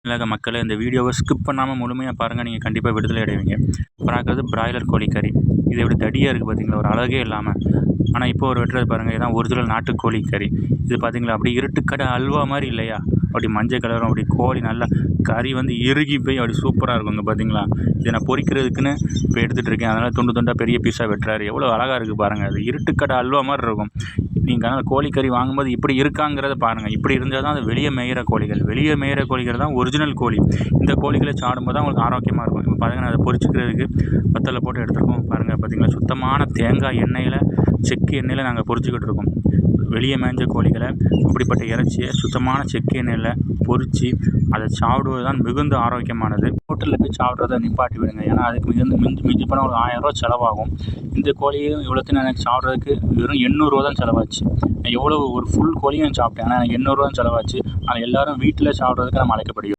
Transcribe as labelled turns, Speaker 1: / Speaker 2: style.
Speaker 1: உலக மக்களே, இந்த வீடியோவை ஸ்கிப் பண்ணாமல் முழுமையாக பாருங்கள். நீங்கள் கண்டிப்பாக விடுதலை அடைவீங்க. பார்க்குறது பிராய்லர் கோழிக்கறி. இது எப்படி தடியாக இருக்குது பார்த்தீங்களா, ஒரு அழகே இல்லாமல். ஆனால் இப்போ ஒரு வெட்டுறது பாருங்கள், இதுதான் ஒரிஜினல் நாட்டுக்கோழி கறி. இது பார்த்தீங்களா, அப்படி இருட்டுக்கடை அல்வா மாதிரி இல்லையா, அப்படி மஞ்சள் கலரும், அப்படி கோழி நல்லா கறி வந்து இறுகி போய் அப்படி சூப்பராக இருக்கும். இங்கே பார்த்தீங்களா, இதை நான் பொரிக்கிறதுக்குன்னு இப்போ எடுத்துகிட்டு இருக்கேன். அதனால் துண்டு துண்டாக பெரிய பீஸாக வெட்டுறாரு. எவ்வளோ அழகாக இருக்குது பாருங்கள். அது இருட்டுக்கடை அல்வா மாதிரி இருக்கும். நீங்கள் அதனால் கோழிக்கறி வாங்கும்போது இப்படி இருக்காங்கிறத பாருங்கள். இப்படி இருந்தால் தான் அது வெளியே மேயிற கோழிகள். வெளியே மேயிற கோழிகள் தான் ஒரிஜினல் கோழி. இந்த கோழிகளை சாப்பிடும்போது தான் உங்களுக்கு ஆரோக்கியமாக இருக்கும். இப்போ பாருங்கள், அதை பொரிச்சிக்கிறதுக்கு வத்தலை போட்டு எடுத்துருக்கோம். பாருங்கள் பார்த்தீங்களா, சுத்தமான தேங்காய் எண்ணெயில், செக்கு எண்ணெயில் நாங்கள் பொரிச்சிக்கிட்டு இருக்கோம். வெளியே மேய்ஞ்ச கோழிகளை அப்படிப்பட்ட இறைச்சியை சுத்தமான செக்கு எண்ணெயில் பொரித்து அதை சாப்பிடுவது தான் மிகுந்த ஆரோக்கியமானது. ஹோட்டலில் போய் சாப்பிட்றத நிப்பாட்டி விடுங்க. ஏன்னா அதுக்கு மிஞ்சி போனால் ஒரு 1000 ரூபா செலவாகும். இந்த கோழியும் இவ்வளோத்தையும் எனக்கு சாப்பிட்றதுக்கு வெறும் 800 ரூபா தான் செலவாச்சு. எவ்வளோ ஒரு ஃபுல் கோழியும் சாப்பிட்டேன். ஆனால் எனக்கு 800 ரூபா தான் செலவாச்சு. ஆனால் எல்லோரும் வீட்டில் சாப்பிட்றதுக்கு நம்ம அழைக்கப்படுகிறோம்.